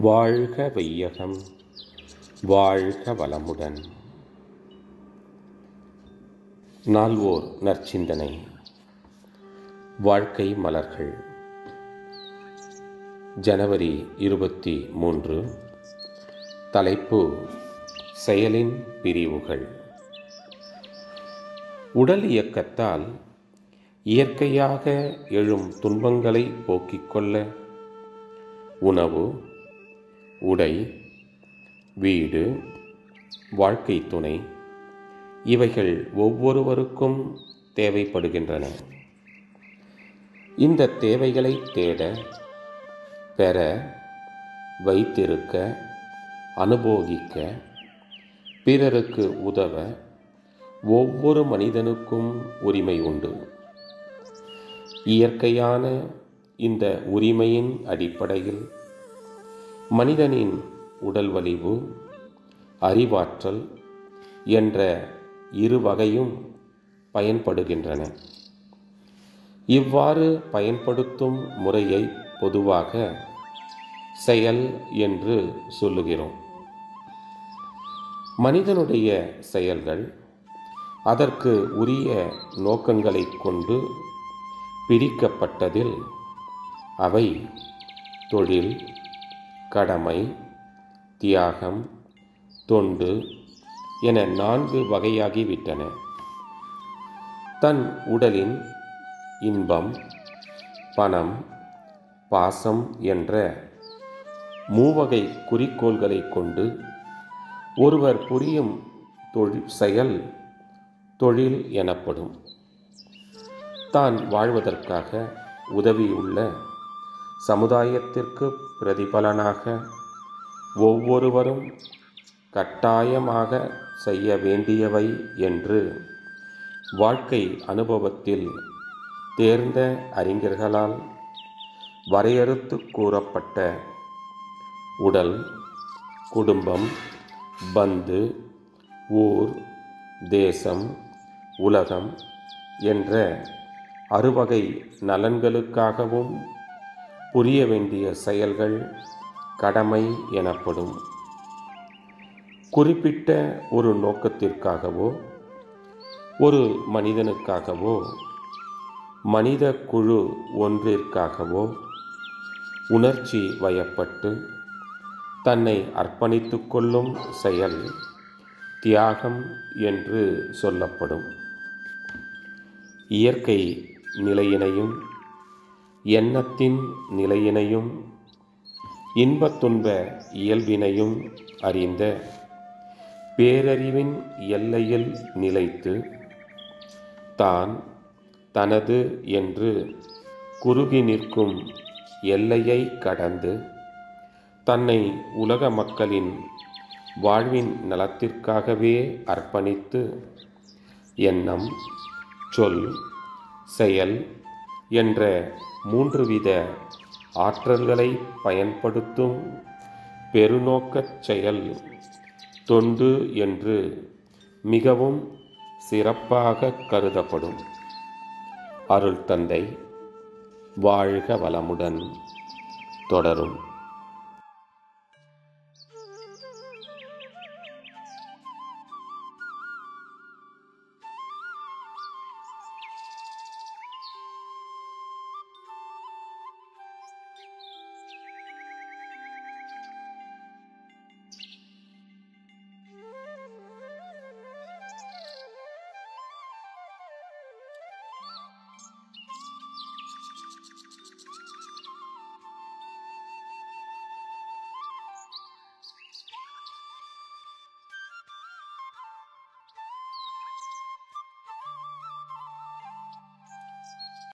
வாழ்க வையகம், வாழ்க வளமுடன். நால்வோர் நற்சிந்தனை. வாழ்க்கை மலர்கள். ஜனவரி 23. தலைப்பு: செயலின் பிரிவுகள். உடல் இயக்கத்தால் இயற்கையாக எழும் துன்பங்களை போக்கிக் கொள்ள உணவு, உடை, வீடு, வாழ்க்கை துணை இவைகள் ஒவ்வொருவருக்கும் தேவைப்படுகின்றன. இந்த தேவைகளை தேட, பெற, வைத்திருக்க, அனுபவிக்க, பிறருக்கு உதவ ஒவ்வொரு மனிதனுக்கும் உரிமை உண்டு. இயற்கையான இந்த உரிமையின் அடிப்படையில் மனிதனின் உடல் வலிவு, அறிவாற்றல் என்ற இரு வகையும் பயன்படுகின்றன. இவ்வாறு பயன்படுத்தும் முறையை பொதுவாக செயல் என்று சொல்லுகிறோம். மனிதனுடைய செயல்கள் அதற்கு உரிய நோக்கங்களை கொண்டு பிரிக்கப்பட்டதில் அவை தொழில், கடமை, தியாகம், தொண்டு என 4 வகையாகிவிட்டன. தன் உடலின் இன்பம், பணம், பாசம் என்ற 3 வகை குறிக்கோள்களை கொண்டு ஒருவர் புரியும் செயல் தொழில் எனப்படும். தான் வாழ்வதற்காக உதவியுள்ள சமுதாயத்திற்கு பிரதிபலனாக ஒவ்வொருவரும் கட்டாயமாக செய்ய வேண்டியவை என்று வாழ்க்கை அனுபவத்தில் தேர்ந்த அறிஞர்களால் வரையறுத்து கூறப்பட்ட உடல், குடும்பம், பந்து, ஊர், தேசம், உலகம் என்ற 6 வகை நலன்களுக்காகவும் புரிய வேண்டிய செயல்கள் கடமை எனப்படும். குறிப்பிட்ட ஒரு நோக்கத்திற்காகவோ, ஒரு மனிதனுக்காகவோ, மனித குழு ஒன்றிற்காகவோ உணர்ச்சி வயப்பட்டு தன்னை அர்ப்பணித்து கொள்ளும் செயல் தியாகம் என்று சொல்லப்படும். இயற்கை நிலையினையும், எண்ணத்தின் நிலையினையும், இன்பத் துன்ப இயல்பினையும் அறிந்த பேரறிவின் எல்லையில் நிலைத்து தான் தனது என்று குறுகி நிற்கும் எல்லையை கடந்து தன்னை உலக மக்களின் வாழ்வின் நலத்திற்காகவே அர்ப்பணித்து எண்ணம், சொல், செயல் என்ற 3 வித ஆற்றல்களை பயன்படுத்தும் பெருநோக்கச் செயல் தொண்டு என்று மிகவும் சிறப்பாக கருதப்படும். அருள் தந்தை வாழ்க வளமுடன். தொடரும்.